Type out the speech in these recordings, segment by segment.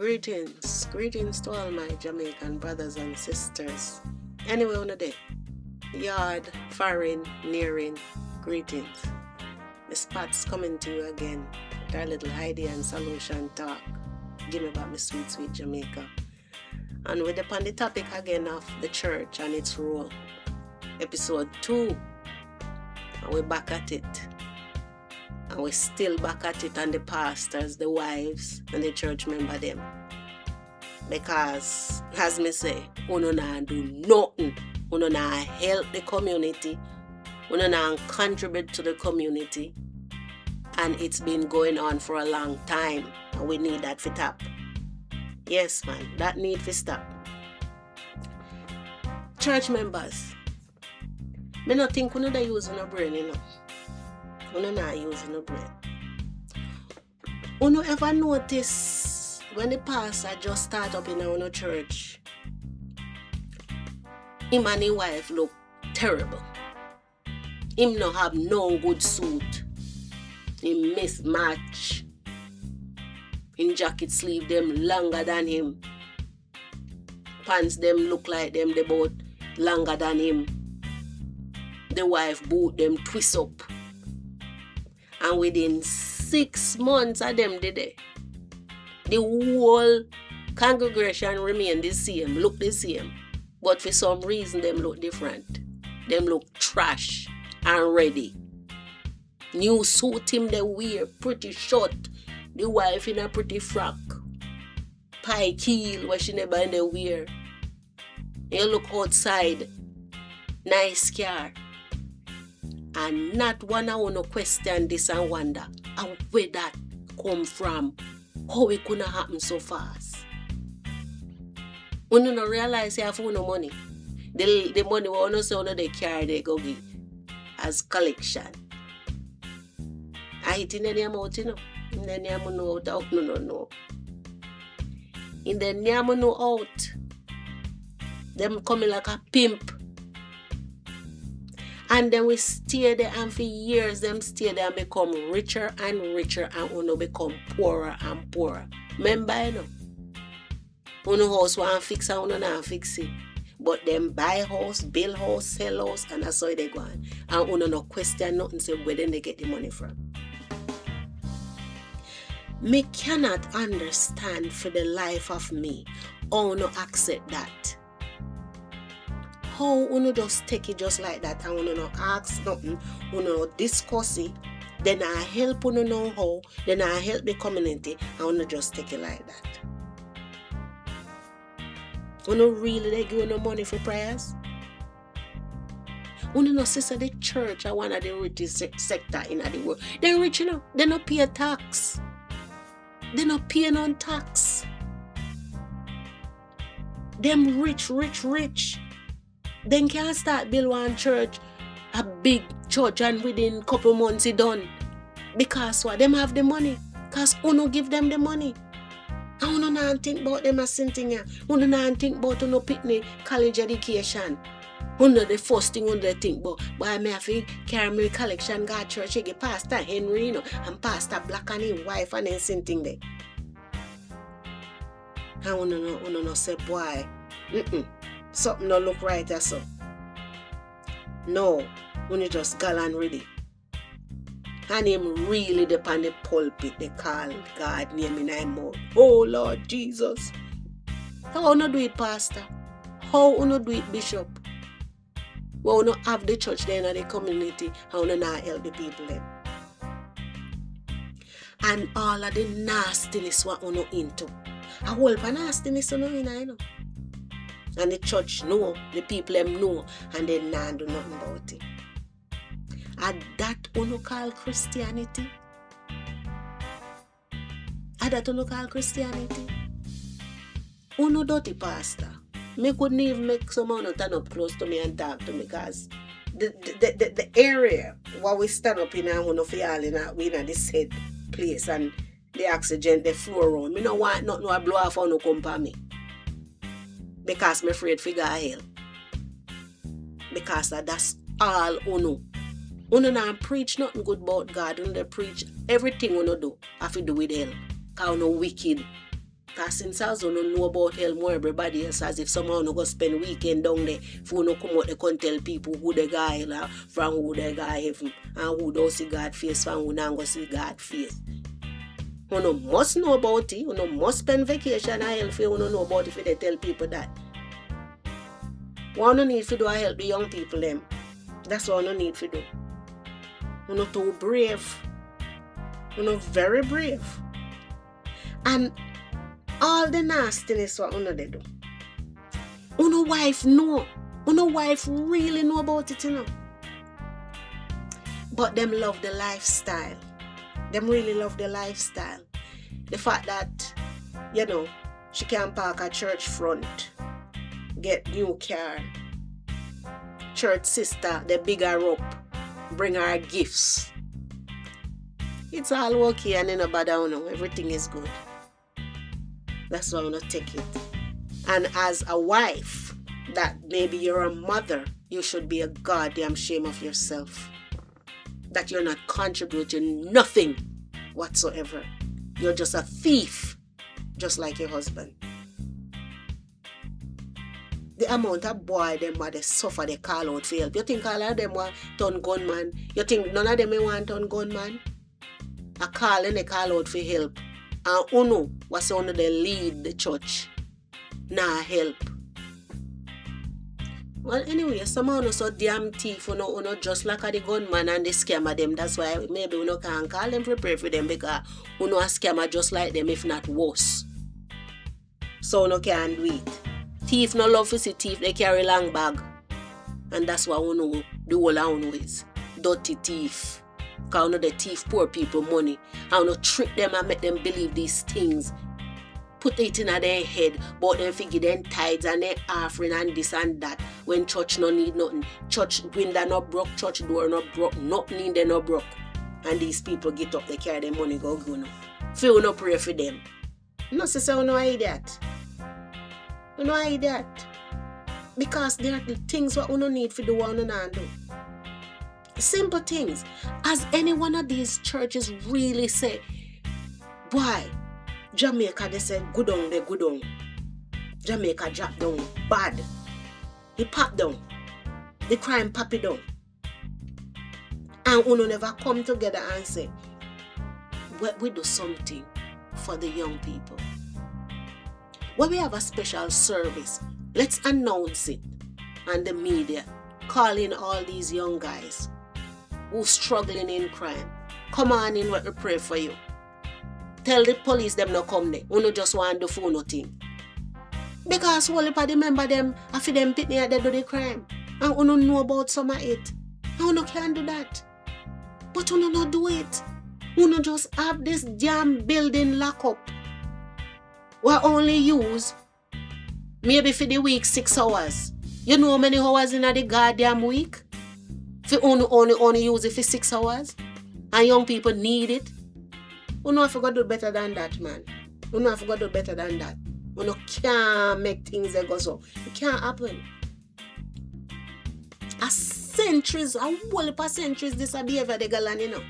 Greetings to all my Jamaican brothers and sisters. Anyway, on the day, yard, foreign, nearing, greetings. The spot's coming to you again with our little idea and solution talk. Gimme about my sweet, sweet Jamaica. And we're upon the topic again of the church and its role. Episode 2. And we're back at it. And we're still back at it on the pastors, the wives, and the church member them. Because, as me say, we don't do nothing. We don't help the community. We don't contribute to the community. And it's been going on for a long time. And we need that to stop. Yes, man, that need to stop. Church members, I don't think we don't use no brain, you know. We don't use no brain. You ever notice when the pastor just start up in our church, him and his wife look terrible. Him no have no good suit. Him mismatch. In jacket sleeve them longer than him. Pants them look like them they both longer than him. The wife boot them twist up. And within 6 months of them did it, the whole congregation remain the same, look the same. But for some reason them look different. Them look trash and ready. New suit him they wear, pretty short. The wife in a pretty frock. Pie heel where she never in the wear. You look outside, nice car. And not one of no question this and wonder how where that come from, how it couldn't happen so fast. When you don't realize you have no money, the money we don't say they carry they go give as collection. I hit in the name out, you know. In the name out, no. In the name out, them coming like a pimp. And then we stay there and for years them stay there and become richer and richer and uno become poorer and poorer. Remember, you know? Uno house want fix and uno not fix it. But them buy house, build house, sell house, and that's how they go on. And uno no question nothing say where then they get the money from. Me cannot understand for the life of me how uno accept that. How uno just take it just like that and uno no ask nothing, uno discuss it, then I help uno know how, then I help the community and uno just take it like that. Uno really they give uno money for prayers? Uno no sister the church are one of the richest sector in the world. They're rich, you know, they don't pay tax. They don't pay no tax. Them rich. Then can start build one church, a big church, and within couple months it done. Because what? Them have the money. Because uno give them the money. And uno not think about them as something here. Uno not think about uno picnic, college education. Uno the first thing uno think about. But I may have to carry my collection, go to church, get Pastor Henry, you know, and Pastor Black and his wife and then something there. And uno no say, boy, something no look right or so. No, when you just gallant ready. And him really depend the pulpit, they call God name in his mouth. Oh Lord Jesus. How uno do it, Pastor? How uno do it, Bishop? Well, uno have the church there in the community, how uno not help the people them. And all of the nastiness what uno into. A whole heap of nastiness uno in, you know. And the church know, the people them know, and they not do nothing about it. And that uno call Christianity? And that uno call Christianity? Uno dirty pastor. Me couldn't even make someone turn up close to me and talk to me because the area where we stand up in and uno feel in this head place and the oxygen, the flow around. Me no want nothing to blow off uno come for me. Because I'm afraid to go hell. Because that's all uno. Uno not preach nothing good about God. Uno preach everything uno do have to do with hell. Because uno wicked. Because since I don't know about hell more everybody else, as if someone no go spend weekend down there, if you no come out they can tell people who they got hell from who they got heaven, and who don't see God face from who not go see God face. You no must know about it, you no must spend vacation and hell for you no know about it if they tell people that. What you need to do is help the young people them. That's what you need to do. You're not too brave. You're not very brave. And all the nastiness what you they do. Your wife know. Your wife really know about it, you know. But them love the lifestyle. Them really love the lifestyle. The fact that, you know, she can park a church front, get new car, church sister, they big her up, bring her gifts. It's all okay and in a bad down now. Everything is good. That's why I'm gonna take it. And as a wife, that maybe you're a mother, you should be a goddamn shame of yourself. That you're not contributing nothing whatsoever. You're just a thief, just like your husband. The amount of boy them where they suffer, they call out for help. You think all of them want turn gunman? You think none of them want turn gunman? I call and they call out for help. And Uno was one of the lead the church. Nah help. Well, anyway, someone are so damn thief, uno just like the gunman and the scammer them. That's why maybe uno can't call them for pray for them because uno a scammer just like them, if not worse. So uno can't do it. Thief no love to see thief, they carry long bag. And that's what uno the whole of uno is. Dirty thief. Because uno the thief poor people money. And uno trick them and make them believe these things. Put it in their head, but them figure them tithes and their offering and this and that. When church no need nothing, church window not broke, church door not broke, nothing in there not broke. And these people get up, they carry their money, go now. Feel no pray for them. No, sister, you know I that. You know I that. Because there are the things what you don't need for the one and do. Simple things. As any one of these churches really say, boy, Jamaica, they say, good on, they good on. Jamaica drop down, bad. He pop down. The crime pop it down. And uno never come together and say, we do something for the young people. When we have a special service, let's announce it on the media, calling all these young guys who struggling in crime. Come on in, let me pray for you. Tell the police them not come there. Uno just want to do phone nothing. Because all of the member them, after them pitney they do the crime. And uno know about some of it. And uno can't do that. But uno not do it. Uno just have this damn building lock up. We only use maybe for the week 6 hours. You know how many hours in the goddamn week? For only use it for 6 hours. And young people need it. You know if you got to do better than that, man. You know if you got to do better than that. You know can't make things that go so. It can't happen. A whole heap of centuries this a behavior they go on, you know.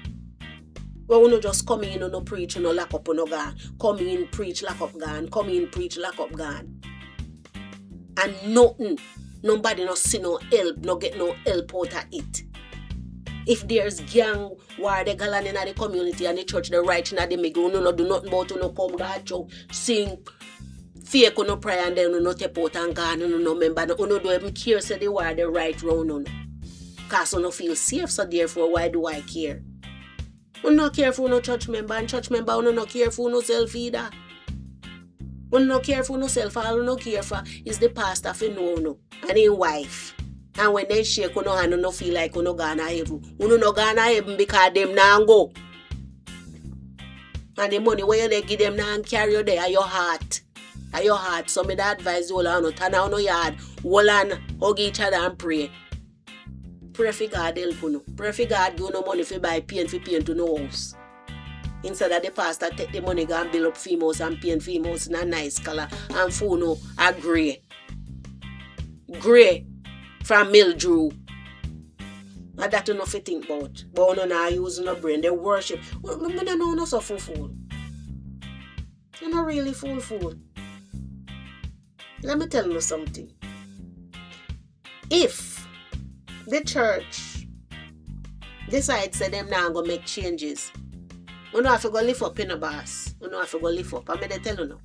Well, you know just come in, you know, preach, you know, lock up, you know, gone. Come in, preach, lock up, gone. Come in, preach, lock up, gone. And nothing. Nobody no see no help, no get no help out of it. If there's gang war they go on in the community and the church, they right in the middle, you no do nothing about you no come God show, sing, fake no prayer and then you no take out and gone, you no member, you no do even care say the war they right round you. Because you no feel safe, so therefore why do I care? You no care for no church member and church member you no care for no self either. You no care for no self, all you no care for is the pastor for no and his wife. And when they shake you hand, you no feel like you no gonna heaven. You no gonna heaven because them now go. And the money where you give them now and carry you there are your heart. Are your heart. So me advise you all on turn out no yard, hold on, hug each other and pray. Pray for God help you. Pray for God give you no money for buy paint to no house. Instead of the pastor take the money go and build up females and paint females in a nice color and food no a grey. Grey. From mildew. And that you know if you think about. But you know use no brain. They worship. I don't know no so fool. You're not really fool. Let me tell you something. If the church decides that them now go make changes, you know have to go lift up in the boss. You know have to go lift up. I'm going to tell you now.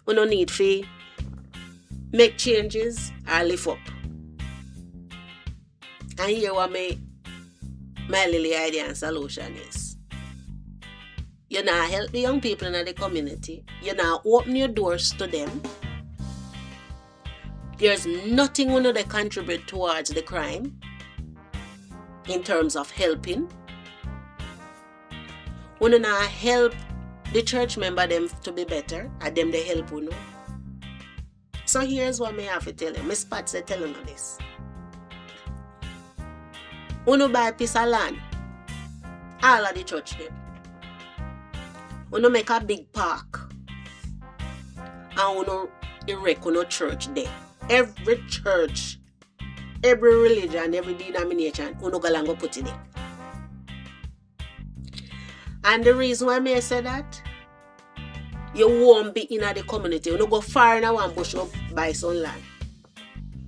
You don't need to make changes or lift up. And here what my little idea and solution is. You now help the young people in the community. You now open your doors to them. There's nothing you know they contribute towards the crime in terms of helping. You now help the church member them to be better, and them they help you know. So here's what I have to tell you. My spots they tell you this. You buy a piece of land, all of the church them. You make a big park, and you erect a church there. Every church, every religion, every denomination, you go put it there. And the reason why I say that, you won't be in the community. You go far in one bush to buy some land.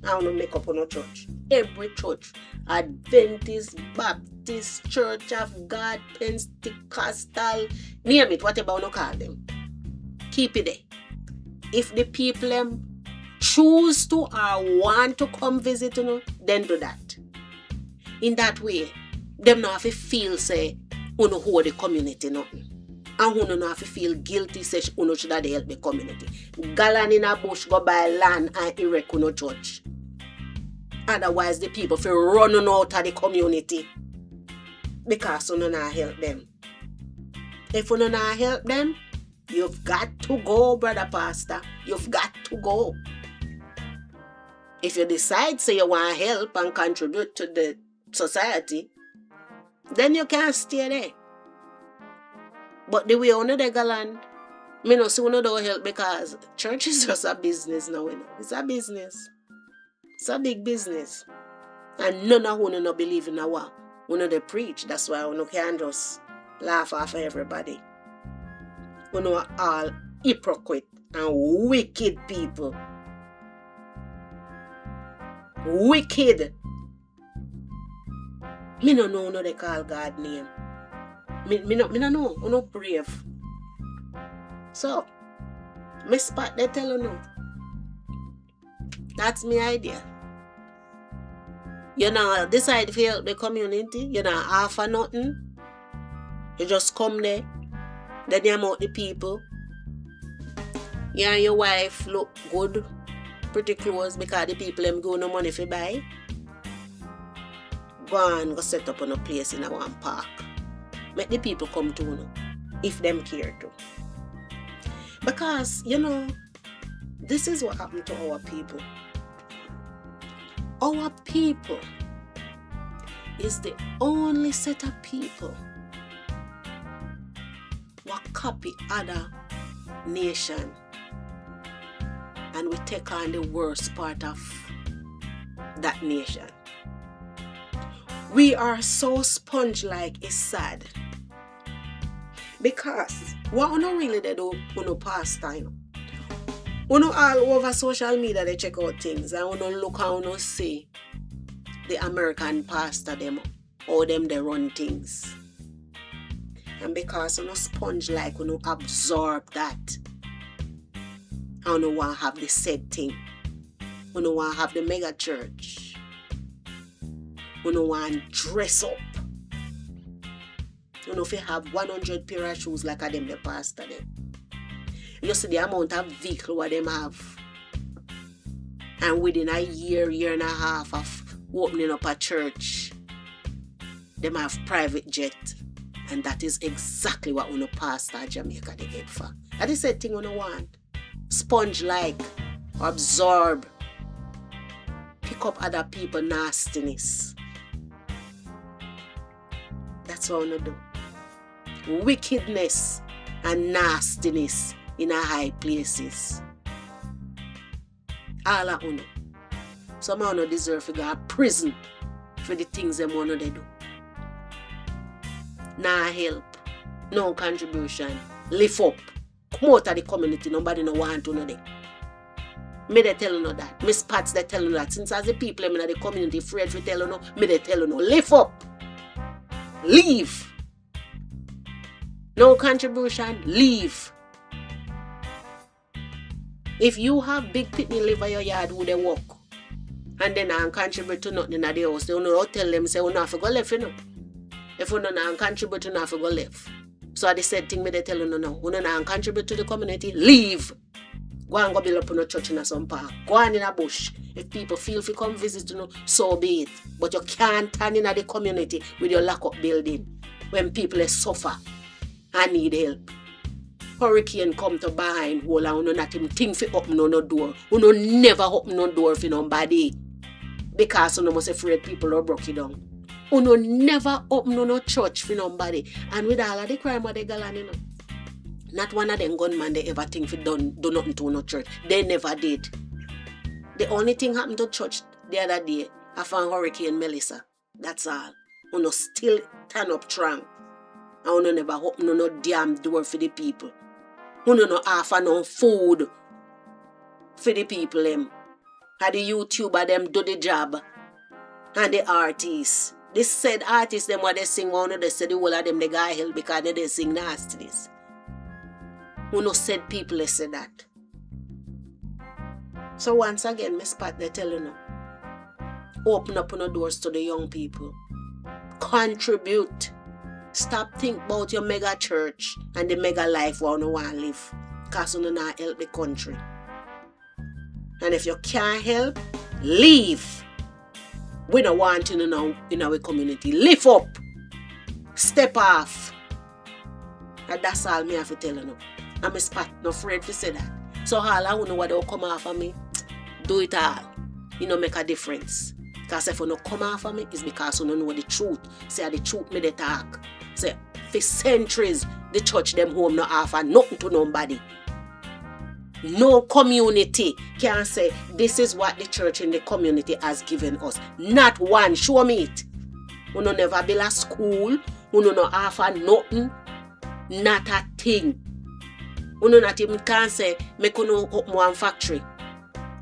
And you make up on a church. Every church, Adventist, Baptist, Church of God, Pentecostal, name it, whatever you call them. Keep it there. If the people choose to or want to come visit you, then do that. In that way, them not have to feel say, you know who the community nothing. And you not have to feel guilty say you should have help the community. Galan in a bush go buy land and erect no church. Otherwise the people feel running out of the community because you not help them. If you not help them, you've got to go, brother pastor. You've got to go. If you decide say you want to help and contribute to the society, then you can stay there. But the way you know they go land, I don't see you don't help because church is just a business now. You know. It's a business. It's a big business. And none of you don't believe in what you they preach. That's why you can't just laugh off everybody. You know all hypocrite and wicked people. Wicked. Me no know no they call God name. Me no know. You no brave. So, me spot they tell you no. That's my idea. You know, decide to help the community. You know, offer nothing. You just come there. Then you out the people. You and your wife look good. Pretty close because the people them go no money for buy. Go and go set up on a place in a one park. Make the people come to you if them care to. Because, you know, this is what happened to our people. Our people is the only set of people who copy other nation and we take on the worst part of that nation. We are so sponge-like, it's sad. Because what you know really they do when you pass time. You know all over social media they check out things and you know look how you see the American pastor them how them they run things. And because you know sponge-like you know absorb that. And you want to have the said thing. You don't want to have the mega church. You don't want to dress up. You know, if you have 100 pair of shoes like a them the pastor them. You see the amount of vehicle what them have. And within a year and a half of opening up a church, them have private jet. And that is exactly what you know pastor Jamaica they get for. That is the thing you don't want. Sponge-like, absorb, pick up other people's nastiness. That's what I want to do. Wickedness and nastiness in a high places. All I want. Some of them deserve to go to prison for the things they want to do. No help, no contribution, lift up, come out of the community, nobody no want to know them. Me they tell you that. Miss Pats they tell you that. Since as the people in the community afraid to tell you no, me they tell you no. Lift up. Leave. No contribution, leave. If you have big pitney liver your yard who they walk and then I contribute to nothing in the house, they don't tell them say, no, I go left, you know. If you don't contribute to nothing, go left. So the said thing me they tell you no. You don't contribute to the community, leave. Go and go build up in a church in some park. Go on in a bush. If people feel if you come visit, you know, so be it. But you can't turn in the community with your lack of building when people suffer and need help. Hurricane come to behind wall and you not even think for open no door. You never open no door for nobody. Because you must afraid people will break it down. You never open no church for nobody. And with all of the crime of the galan, you know. Not one of them gunmen they ever think for do nothing to no church. They never did. The only thing happened to church the other day after Hurricane Melissa. That's all. You still turn up strong. And you never open no damn door for the people. You no offer no food for the people them. And the YouTuber them do the job. And the artists. This said artists them what they sing one they said the whole of them they got help because they sing nastiness. Who no said people they said that. So once again, Miss Pat they tell you now. Open up no doors to the young people. Contribute. Stop think about your mega church and the mega life where you want to live. Because you not help the country. And if you can't help, leave. We don't want you now in our community. Lift up. Step off. And that's all me have to tell you now. I'm Miss Pat, not afraid to say that. So all I know what they'll come after me, do it all. You know make a difference. Because if you don't come after me, it's because you don't know the truth. Say the truth me they talk. Say for centuries the church them home not offer nothing to nobody. No community can say this is what the church in the community has given us. Not one. Show me it. You don't never build a school. You don't offer nothing. Not a thing. You not even can say make you open one factory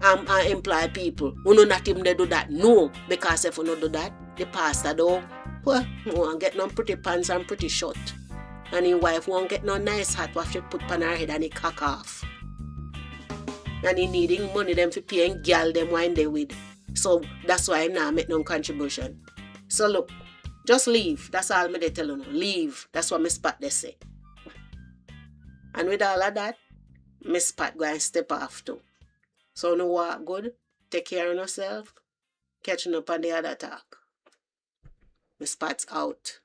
and employ people. You not even they do that. No, because if you not do that, the pastor do well, won't get no pretty pants and pretty short. And his wife won't get no nice hat what she put on her head and he cock off. And he needing money them for paying girl them wine they with. So that's why I now make no contribution. So look, just leave. That's all me they tell you now. Leave. That's what Miss Pat they say. And with all of that, Miss Pat go and step off too. So you know what good? Take care of yourself. Catching up on the other talk. Miss Pat's out.